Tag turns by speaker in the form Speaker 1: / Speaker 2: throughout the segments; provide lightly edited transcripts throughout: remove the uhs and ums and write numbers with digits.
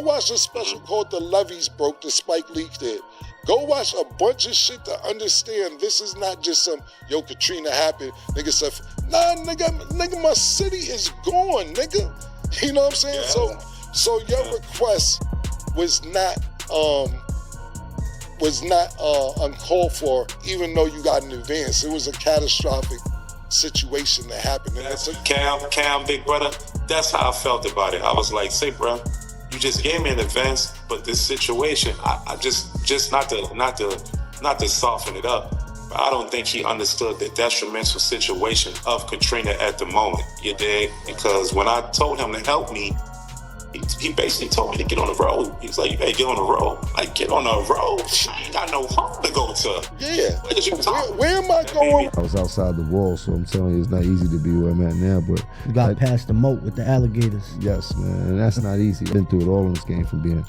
Speaker 1: watch a special called The Levees Broke that Spike Lee did. Go watch a bunch of shit to understand this is not just some, yo, Katrina happened, nigga said, nah, nigga, my city is gone, nigga. You know what I'm saying? Yeah. So your request was not uncalled for, even though you got an advance. It was a catastrophic situation that happened. And
Speaker 2: Cam, big brother, that's how I felt about it. I was like, say, bro, you just gave me an advance, but this situation, I just not to soften it up, but I don't think he understood the detrimental situation of Katrina at the moment, you dig? Because when I told him to help me, he basically told me to get on the road. He was like, you better get on the road. Like, get on the road? I ain't got no home to go to.
Speaker 1: Yeah. Where am I going?
Speaker 3: I was outside the wall, so I'm telling you, it's not easy to be where I'm at now, but...
Speaker 4: You got past the moat with the alligators.
Speaker 3: Yes, man, and that's not easy. I've been through it all in this game, from being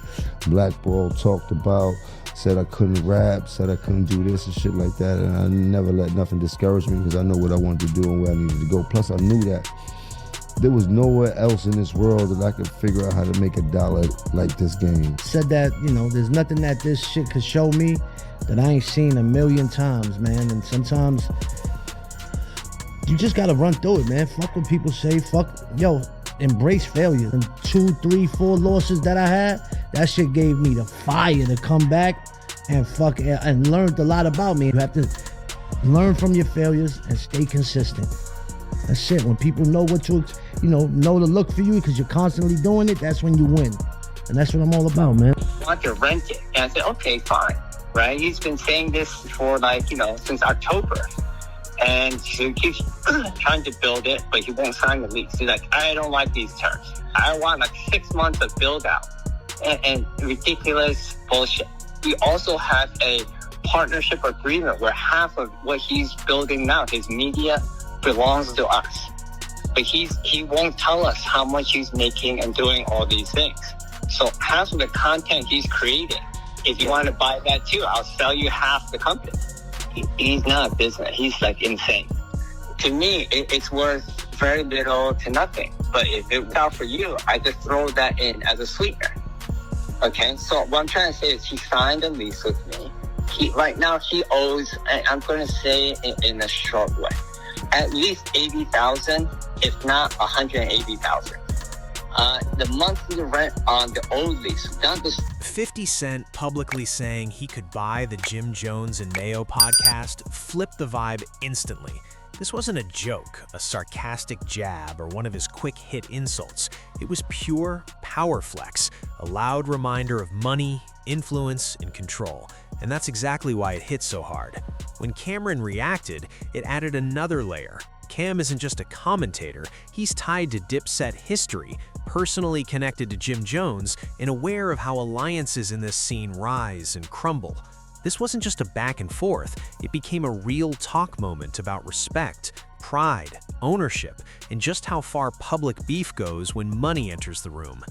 Speaker 3: blackballed, talked about, said I couldn't rap, said I couldn't do this and shit like that, and I never let nothing discourage me because I know what I wanted to do and where I needed to go. Plus, I knew that there was nowhere else in this world that I could figure out how to make $1 like this game.
Speaker 4: Said that, you know, there's nothing that this shit could show me that I ain't seen a million times, man. And sometimes you just gotta run through it, man. Fuck what people say. Embrace failure. And 2, 3, 4 losses that I had, that shit gave me the fire to come back and learned a lot about me. You have to learn from your failures and stay consistent. That's it. When people know what to, know to look for you because you're constantly doing it, that's when you win. And that's what I'm all about, man.
Speaker 5: I want to rent it. And I said, okay, fine. Right? He's been saying this for since October. And so he keeps trying to build it, but he won't sign the lease. He's like, I don't like these terms. I want 6 months of build out. And ridiculous bullshit. We also have a partnership agreement where half of what he's building now, his media, belongs to us. But he won't tell us how much he's making and doing all these things. So half of the content he's creating, if you want to buy that too, I'll sell you half the company. He's not a business. He's insane. To me, it's worth very little to nothing. But if it works out for you, I just throw that in as a sweetener. Okay, so what I'm trying to say is he signed a lease with me. Right now he owes, and I'm going to say it in a short way, at least $80,000, if not $180,000. The monthly rent on the old lease, not the
Speaker 6: 50 Cent publicly saying he could buy the Jim Jones and Maino podcast flipped the vibe instantly. This wasn't a joke, a sarcastic jab, or one of his quick-hit insults. It was pure power flex, a loud reminder of money, influence, and control. And that's exactly why it hit so hard. When Cameron reacted, it added another layer. Cam isn't just a commentator, he's tied to Dipset history, personally connected to Jim Jones, and aware of how alliances in this scene rise and crumble. This wasn't just a back and forth, it became a real talk moment about respect, pride, ownership, and just how far public beef goes when money enters the room.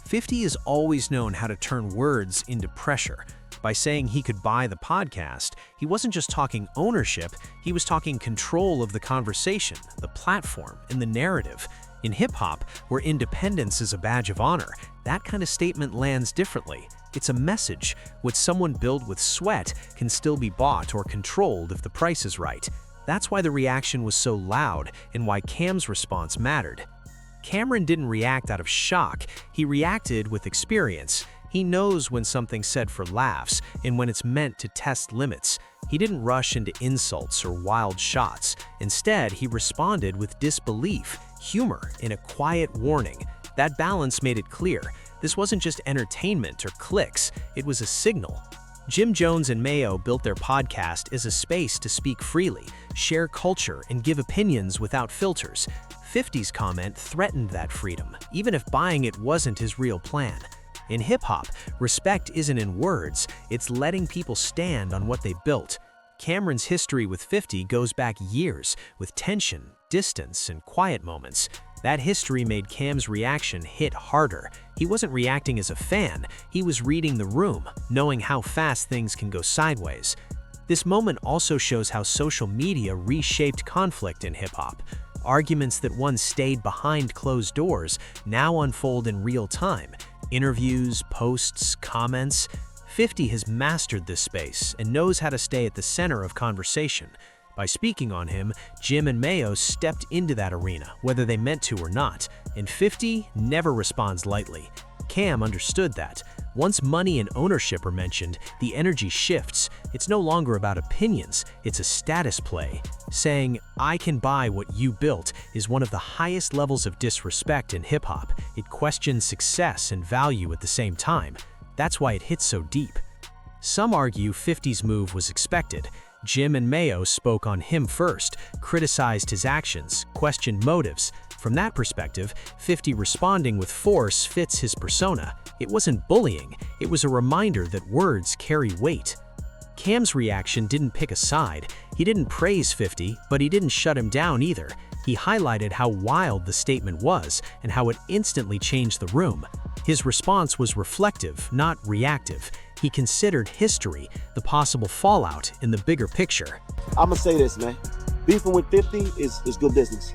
Speaker 6: 50 has always known how to turn words into pressure. By saying he could buy the podcast, he wasn't just talking ownership, he was talking control of the conversation, the platform, and the narrative. In hip-hop, where independence is a badge of honor, that kind of statement lands differently. It's a message. What someone built with sweat can still be bought or controlled if the price is right. That's why the reaction was so loud and why Cam's response mattered. Cameron didn't react out of shock, he reacted with experience. He knows when something's said for laughs and when it's meant to test limits. He didn't rush into insults or wild shots. Instead, he responded with disbelief, humor, and a quiet warning. That balance made it clear. This wasn't just entertainment or clicks, it was a signal. Jim Jones and Maino built their podcast as a space to speak freely, share culture, and give opinions without filters. 50's comment threatened that freedom, even if buying it wasn't his real plan. In hip-hop, respect isn't in words, it's letting people stand on what they built. Cameron's history with 50 goes back years, with tension, distance, and quiet moments. That history made Cam's reaction hit harder. He wasn't reacting as a fan, he was reading the room, knowing how fast things can go sideways. This moment also shows how social media reshaped conflict in hip-hop. Arguments that once stayed behind closed doors now unfold in real time. Interviews, posts, comments. 50 has mastered this space and knows how to stay at the center of conversation. By speaking on him, Jim and Mayo stepped into that arena, whether they meant to or not, and 50 never responds lightly. Cam understood that. Once money and ownership are mentioned, the energy shifts. It's no longer about opinions, it's a status play. Saying, "I can buy what you built," is one of the highest levels of disrespect in hip-hop. It questions success and value at the same time. That's why it hits so deep. Some argue 50's move was expected. Jim and Mayo spoke on him first, criticized his actions, questioned motives. From that perspective, 50 responding with force fits his persona. It wasn't bullying, it was a reminder that words carry weight. Cam's reaction didn't pick a side. He didn't praise 50, but he didn't shut him down either. He highlighted how wild the statement was and how it instantly changed the room. His response was reflective, not reactive. He considered history, the possible fallout in the bigger picture.
Speaker 7: I'ma say this, man. Beefing with 50 is good business.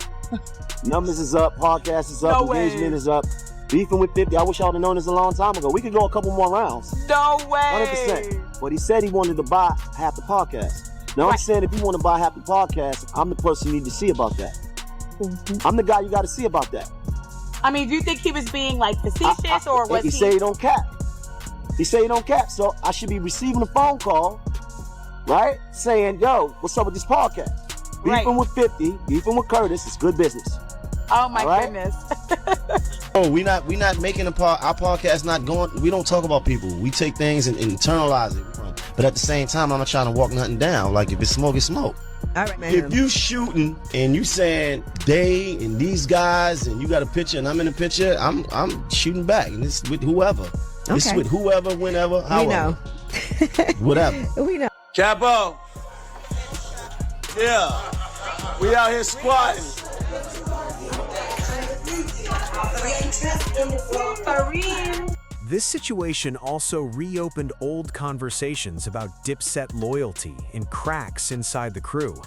Speaker 7: Numbers is up, podcast is up, engagement is up. Beefing with 50, I wish I would have known this a long time ago. We could go a couple more rounds.
Speaker 8: No way!
Speaker 7: 100%. But he said he wanted to buy half the podcast. Now I'm saying if you want to buy half the podcast, I'm the person you need to see about that. I'm the guy you got to see about that.
Speaker 8: I mean, do you think he was being like facetious or was
Speaker 7: he say he don't cap. He say he don't cap, so I should be receiving a phone call, right? Saying, yo, what's up with this podcast? Beefing with 50, beefing with Curtis, it's good business.
Speaker 8: Oh my goodness.
Speaker 9: Oh, we not making our podcast not going. We don't talk about people. We take things and internalize it. But at the same time, I'm not trying to walk nothing down. Like if it's smoke, it's smoke.
Speaker 10: All right, man.
Speaker 9: If you shooting and you saying they and these guys and you got a picture and I'm in a picture, I'm shooting back and it's with whoever. Okay. It's with whoever, whenever, however.
Speaker 10: We know.
Speaker 9: Whatever.
Speaker 10: We know.
Speaker 7: Capo. Yeah. We out here squatting.
Speaker 8: For real.
Speaker 6: This situation also reopened old conversations about Dipset loyalty and cracks inside the crew.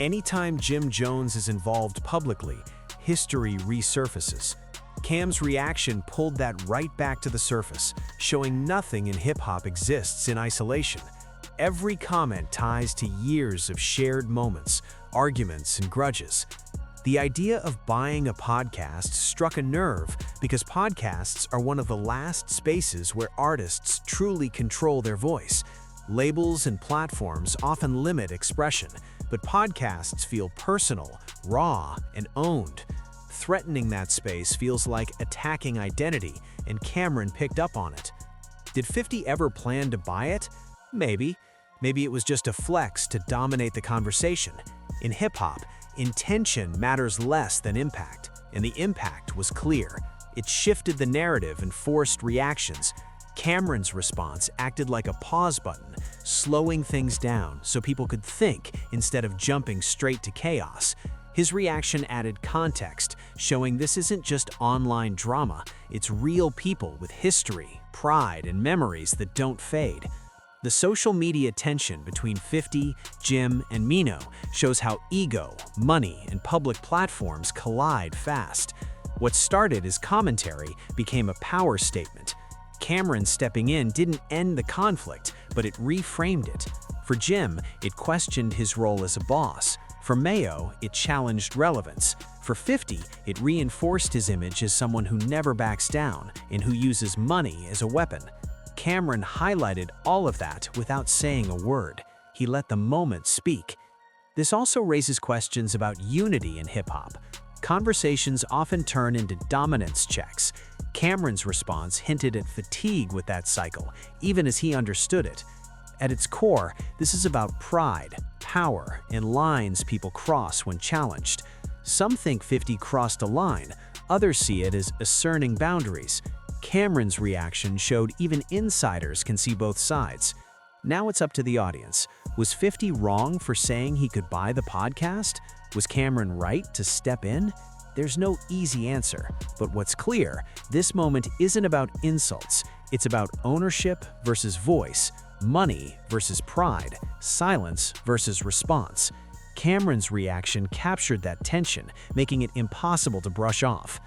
Speaker 6: Anytime Jim Jones is involved publicly, history resurfaces. Cam's reaction pulled that right back to the surface, showing nothing in hip-hop exists in isolation. Every comment ties to years of shared moments, arguments, and grudges. The idea of buying a podcast struck a nerve because podcasts are one of the last spaces where artists truly control their voice. Labels and platforms often limit expression, but podcasts feel personal, raw, and owned. Threatening that space feels like attacking identity, and Cameron picked up on it. Did 50 ever plan to buy it? Maybe. Maybe it was just a flex to dominate the conversation. In hip-hop, intention matters less than impact, and the impact was clear. It shifted the narrative and forced reactions. Cameron's response acted like a pause button, slowing things down so people could think instead of jumping straight to chaos. His reaction added context, showing this isn't just online drama, it's real people with history, pride, and memories that don't fade. The social media tension between 50, Jim, and Maino shows how ego, money, and public platforms collide fast. What started as commentary became a power statement. Cameron stepping in didn't end the conflict, but it reframed it. For Jim, it questioned his role as a boss. For Mayo, it challenged relevance. For 50, it reinforced his image as someone who never backs down and who uses money as a weapon. Cameron highlighted all of that without saying a word. He let the moment speak. This also raises questions about unity in hip-hop. Conversations often turn into dominance checks. Cameron's response hinted at fatigue with that cycle, even as he understood it. At its core, this is about pride, power, and lines people cross when challenged. Some think 50 crossed a line, others see it as asserting boundaries. Cameron's reaction showed even insiders can see both sides. Now it's up to the audience. Was 50 wrong for saying he could buy the podcast? Was Cameron right to step in? There's no easy answer, but what's clear, this moment isn't about insults. It's about ownership versus voice, money versus pride, silence versus response. Cameron's reaction captured that tension, making it impossible to brush off.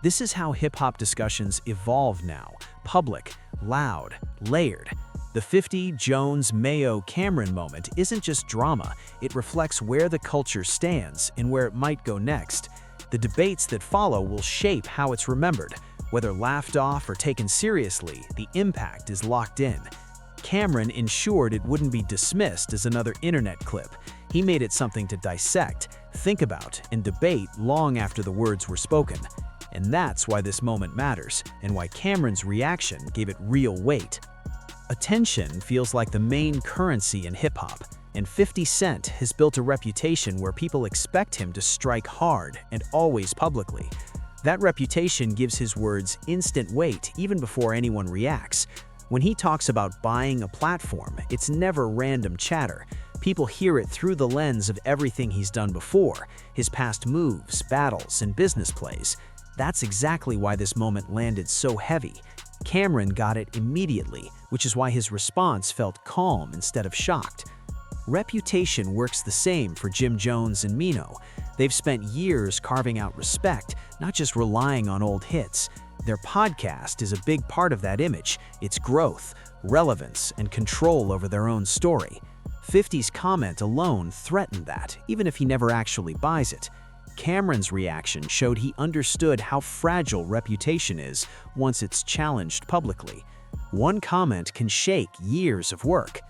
Speaker 6: This is how hip-hop discussions evolve now, public, loud, layered. The 50 Jones, Mayo, Cameron moment isn't just drama, it reflects where the culture stands and where it might go next. The debates that follow will shape how it's remembered. Whether laughed off or taken seriously, the impact is locked in. Cameron ensured it wouldn't be dismissed as another internet clip. He made it something to dissect, think about, and debate long after the words were spoken. And that's why this moment matters, and why Cameron's reaction gave it real weight. Attention feels like the main currency in hip-hop, and 50 Cent has built a reputation where people expect him to strike hard and always publicly. That reputation gives his words instant weight even before anyone reacts. When he talks about buying a platform, it's never random chatter. People hear it through the lens of everything he's done before, his past moves, battles, and business plays. That's exactly why this moment landed so heavy. Cameron got it immediately, which is why his response felt calm instead of shocked. Reputation works the same for Jim Jones and Maino. They've spent years carving out respect, not just relying on old hits. Their podcast is a big part of that image, its growth, relevance, and control over their own story. 50's comment alone threatened that, even if he never actually buys it. Cameron's reaction showed he understood how fragile reputation is once it's challenged publicly. One comment can shake years of work.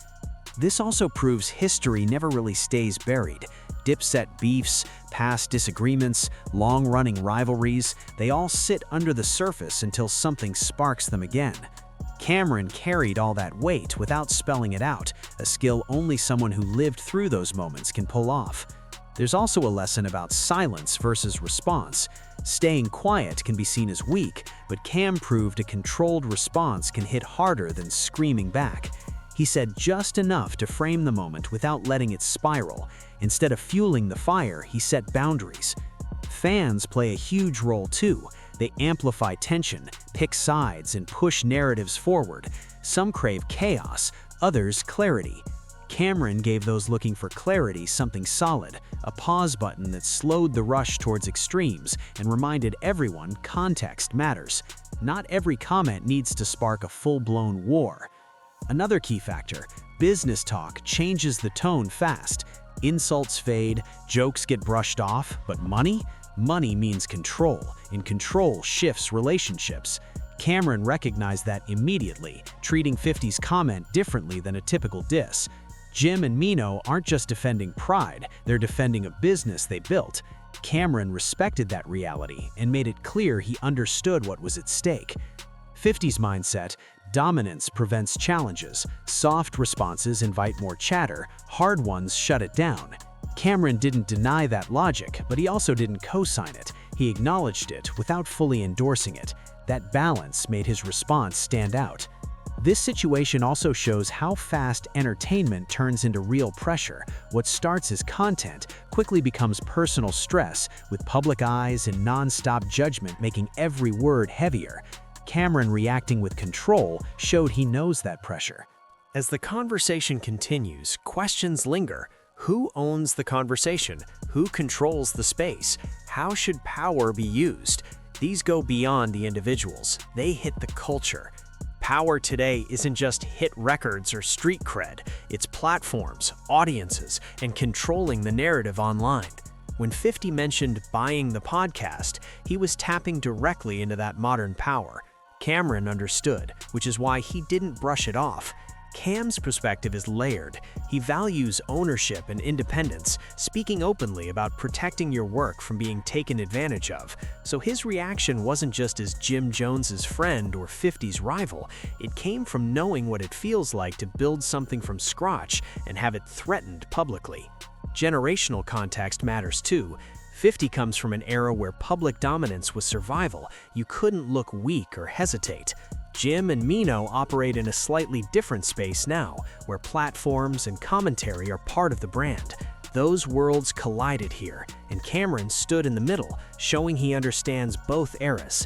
Speaker 6: This also proves history never really stays buried. Dipset beefs, past disagreements, long-running rivalries, they all sit under the surface until something sparks them again. Cameron carried all that weight without spelling it out, a skill only someone who lived through those moments can pull off. There's also a lesson about silence versus response. Staying quiet can be seen as weak, but Cam proved a controlled response can hit harder than screaming back. He said just enough to frame the moment without letting it spiral. Instead of fueling the fire, he set boundaries. Fans play a huge role too. They amplify tension, pick sides, and push narratives forward. Some crave chaos, others clarity. Cameron gave those looking for clarity something solid, a pause button that slowed the rush towards extremes and reminded everyone context matters. Not every comment needs to spark a full-blown war. Another key factor, business talk changes the tone fast. Insults fade, jokes get brushed off, but money? Money means control, and control shifts relationships. Cameron recognized that immediately, treating 50's comment differently than a typical diss. Jim and Maino aren't just defending pride, they're defending a business they built. Cameron respected that reality and made it clear he understood what was at stake. 50's mindset, dominance prevents challenges, soft responses invite more chatter, hard ones shut it down. Cameron didn't deny that logic, but he also didn't co-sign it. He acknowledged it without fully endorsing it. That balance made his response stand out. This situation also shows how fast entertainment turns into real pressure. What starts as content quickly becomes personal stress, with public eyes and non-stop judgment making every word heavier. Cameron reacting with control showed he knows that pressure. As the conversation continues, questions linger. Who owns the conversation? Who controls the space? How should power be used? These go beyond the individuals. They hit the culture. Power today isn't just hit records or street cred. It's platforms, audiences, and controlling the narrative online. When 50 mentioned buying the podcast, he was tapping directly into that modern power. Cameron understood, which is why he didn't brush it off. Cam's perspective is layered. He values ownership and independence, speaking openly about protecting your work from being taken advantage of. So his reaction wasn't just as Jim Jones's friend or 50's rival. It came from knowing what it feels like to build something from scratch and have it threatened publicly. Generational context matters too. 50 comes from an era where public dominance was survival. You couldn't look weak or hesitate. Jim and Maino operate in a slightly different space now, where platforms and commentary are part of the brand. Those worlds collided here, and Cameron stood in the middle, showing he understands both eras.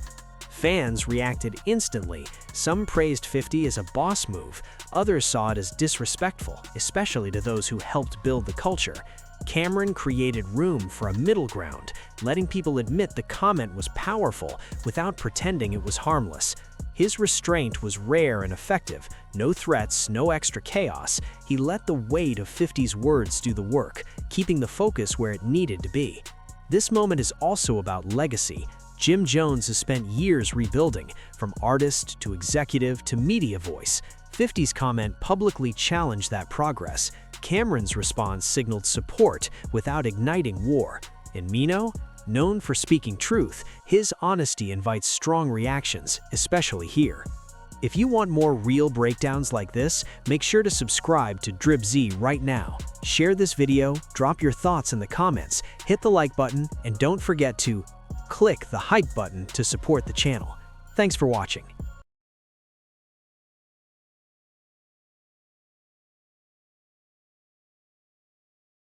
Speaker 6: Fans reacted instantly. Some praised 50 as a boss move, others saw it as disrespectful, especially to those who helped build the culture. Cameron created room for a middle ground, letting people admit the comment was powerful without pretending it was harmless. His restraint was rare and effective. No threats, no extra chaos. He let the weight of 50's words do the work, keeping the focus where it needed to be. This moment is also about legacy. Jim Jones has spent years rebuilding, from artist to executive to media voice. 50's comment publicly challenged that progress. Cameron's response signaled support without igniting war. And Maino? Known for speaking truth, his honesty invites strong reactions, especially here. If you want more real breakdowns like this, make sure to subscribe to Drip Z right now. Share this video, drop your thoughts in the comments, hit the like button, and don't forget to click the hype button to support the channel. Thanks for watching.